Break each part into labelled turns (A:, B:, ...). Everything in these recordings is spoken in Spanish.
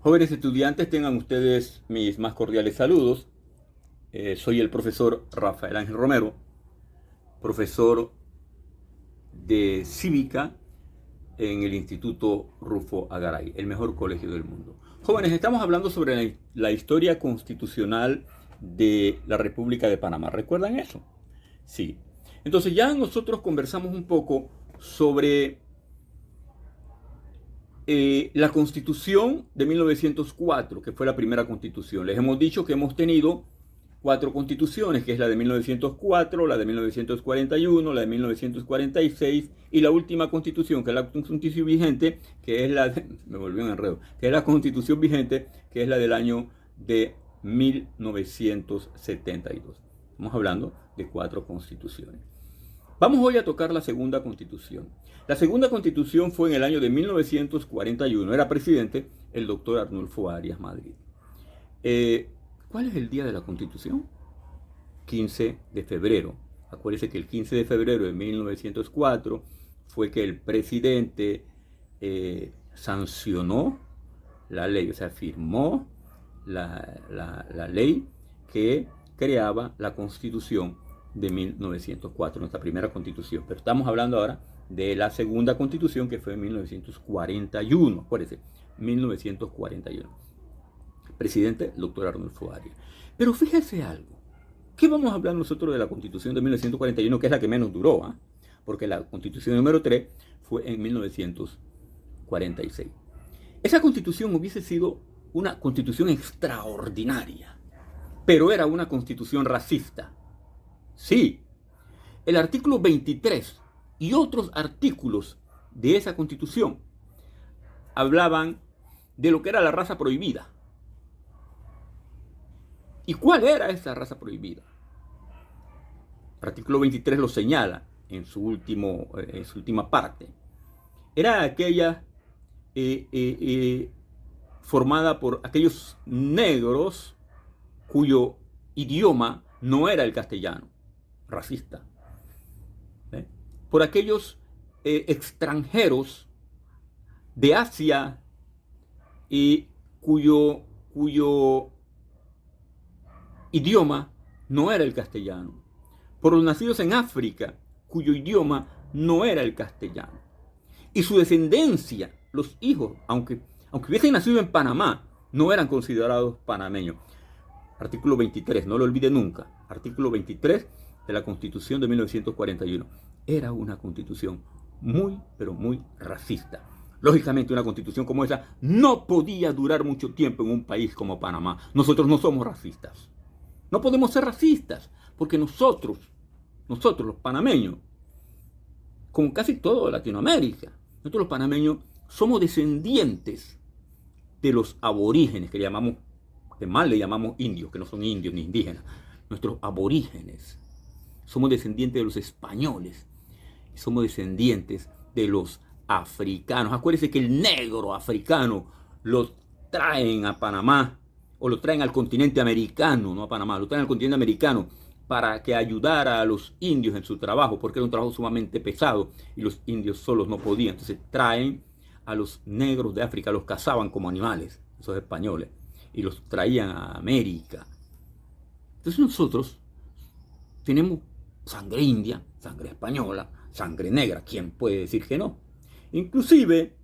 A: Jóvenes estudiantes, tengan ustedes mis más cordiales saludos. Soy el profesor Rafael Ángel Romero, profesor de Cívica en el Instituto Rufo Agaray, el mejor colegio del mundo. Jóvenes, estamos hablando sobre la historia constitucional de la República de Panamá. ¿Recuerdan eso? Sí. Entonces ya nosotros conversamos un poco sobre la Constitución de 1904, que fue la primera constitución. Les hemos dicho que hemos tenido 4 constituciones, que es la de 1904, la de 1941, la de 1946 y la última constitución, que es la constitución vigente, que es la de, me volvió un enredo, que es la constitución vigente, que es la del año de 1972. Estamos hablando de 4 constituciones. Vamos hoy a tocar la segunda constitución. La segunda constitución fue en el año de 1941. Era presidente el doctor Arnulfo Arias Madrid. ¿Cuál es el día de la constitución? 15 de febrero. Acuérdense que el 15 de febrero de 1904 fue que el presidente sancionó la ley, o sea, firmó la ley que creaba la constitución de 1904, nuestra primera constitución. Pero estamos hablando ahora de la segunda constitución, que fue en 1941. Acuérdense, 1941. Presidente, el doctor Arnulfo Arias. Pero fíjese algo. ¿Qué vamos a hablar nosotros de la constitución de 1941, que es la que menos duró? Porque la constitución número 3 fue en 1946. Esa constitución hubiese sido una constitución extraordinaria, pero era una constitución racista. Sí, el artículo 23 y otros artículos de esa constitución hablaban de lo que era la raza prohibida. ¿Y cuál era esa raza prohibida? El artículo 23 lo señala en su última parte. Era aquella formada por aquellos negros cuyo idioma no era el castellano, racista. Por aquellos extranjeros de Asia y cuyo idioma no era el castellano. Por los nacidos en África, cuyo idioma no era el castellano. Y su descendencia, los hijos, aunque hubiesen nacido en Panamá, no eran considerados panameños. Artículo 23, no lo olvide nunca. Artículo 23 de la Constitución de 1941. Era una constitución muy, pero muy racista. Lógicamente, una constitución como esa no podía durar mucho tiempo en un país como Panamá. Nosotros no somos racistas. No podemos ser racistas, porque nosotros los panameños, como casi toda Latinoamérica, nosotros los panameños somos descendientes de los aborígenes, que mal le llamamos indios, que no son indios ni indígenas, nuestros aborígenes. Somos descendientes de los españoles, somos descendientes de los africanos. Acuérdense que el negro africano lo traen a Panamá, o lo traen al continente americano, no a Panamá, lo traen al continente americano para que ayudara a los indios en su trabajo, porque era un trabajo sumamente pesado y los indios solos no podían. Entonces traen a los negros de África, los cazaban como animales, esos españoles, y los traían a América. Entonces nosotros tenemos sangre india, sangre española, sangre negra. ¿Quién puede decir que no? Inclusive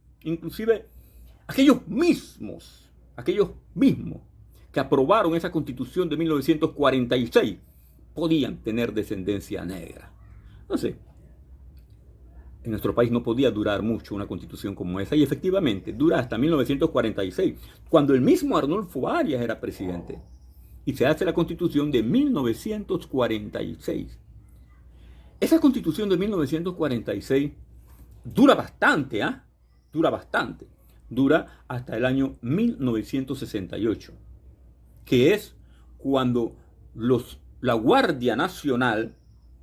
A: aquellos mismos que aprobaron esa constitución de 1946 podían tener descendencia negra. No sé, en nuestro país no podía durar mucho una constitución como esa, y efectivamente dura hasta 1946, cuando el mismo Arnulfo Arias era presidente, y se hace la constitución de 1946. Esa constitución de 1946 dura bastante, dura hasta el año 1968, que es cuando la Guardia Nacional,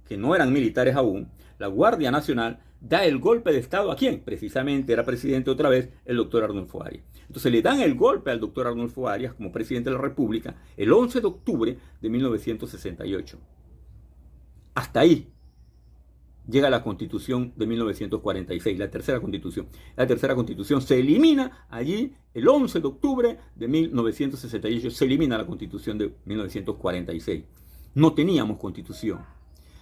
A: que no eran militares aún, la Guardia Nacional da el golpe de Estado. ¿A quién? Precisamente era presidente otra vez el doctor Arnulfo Arias. Entonces le dan el golpe al doctor Arnulfo Arias como presidente de la República el 11 de octubre de 1968. Hasta ahí llega la Constitución de 1946, la tercera Constitución. La tercera Constitución se elimina allí el 11 de octubre de 1968, se elimina la Constitución de 1946. No teníamos Constitución.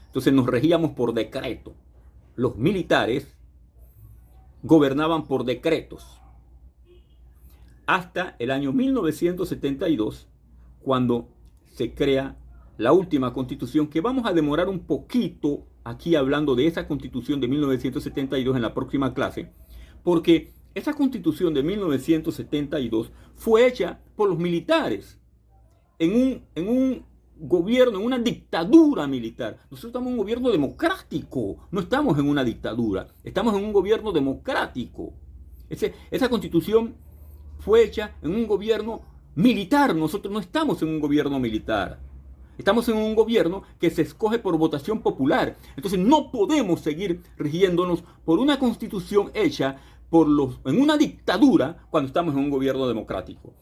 A: Entonces nos regíamos por decreto. Los militares gobernaban por decretos. Hasta el año 1972, cuando se crea la última Constitución, que vamos a demorar un poquito aquí hablando de esa Constitución de 1972 en la próxima clase, porque esa Constitución de 1972 fue hecha por los militares en un gobierno, en una dictadura militar. Nosotros estamos en un gobierno democrático, no estamos en una dictadura, estamos en un gobierno democrático. Esa Constitución fue hecha en un gobierno militar, nosotros no estamos en un gobierno militar. Estamos en un gobierno que se escoge por votación popular. Entonces no podemos seguir rigiéndonos por una constitución hecha en una dictadura cuando estamos en un gobierno democrático.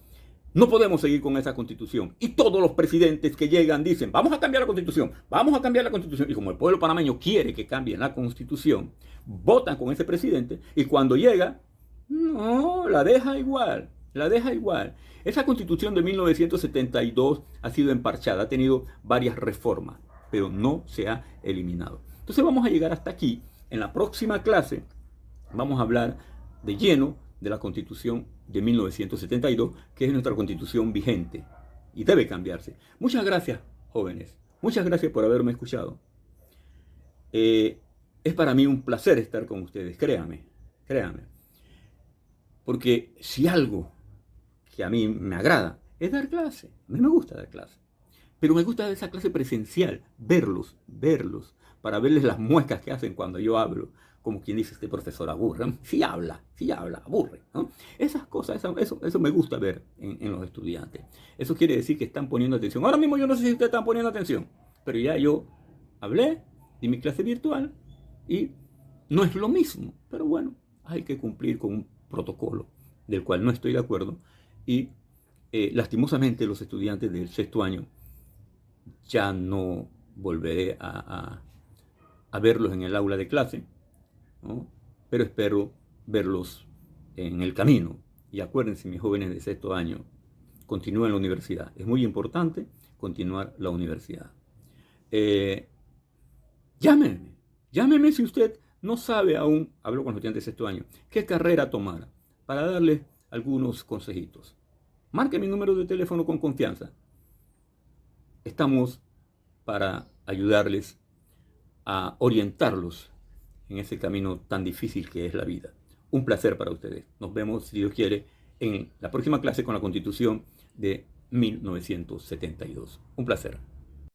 A: No podemos seguir con esa constitución. Y todos los presidentes que llegan dicen, vamos a cambiar la constitución, vamos a cambiar la constitución. Y como el pueblo panameño quiere que cambien la constitución, votan con ese presidente y cuando llega, no, la deja igual. La deja igual. Esa Constitución de 1972 ha sido emparchada, ha tenido varias reformas, pero no se ha eliminado. Entonces vamos a llegar hasta aquí. En la próxima clase vamos a hablar de lleno de la Constitución de 1972, que es nuestra Constitución vigente y debe cambiarse. Muchas gracias, jóvenes. Muchas gracias por haberme escuchado. Es para mí un placer estar con ustedes, créanme. Porque si algo que a mí me agrada es dar clase. A mí me gusta dar clase. Pero me gusta esa clase presencial, verlos, para verles las muecas que hacen cuando yo hablo. Como quien dice, este profesor aburre. Sí habla, aburre, ¿no? Esas cosas, eso me gusta ver en los estudiantes. Eso quiere decir que están poniendo atención. Ahora mismo yo no sé si ustedes están poniendo atención, pero ya yo hablé, di mi clase virtual y no es lo mismo. Pero bueno, hay que cumplir con un protocolo del cual no estoy de acuerdo. Y lastimosamente los estudiantes del sexto año ya no volveré a verlos en el aula de clase, ¿no? Pero espero verlos en el camino. Y acuérdense, mis jóvenes de sexto año, continúen la universidad. Es muy importante continuar la universidad. Llámeme si usted no sabe aún, hablo con los estudiantes de sexto año, qué carrera tomar, para darles algunos consejitos. Marque mi número de teléfono con confianza. Estamos para ayudarles a orientarlos en ese camino tan difícil que es la vida. Un placer para ustedes. Nos vemos, si Dios quiere, en la próxima clase con la Constitución de 1972. Un placer.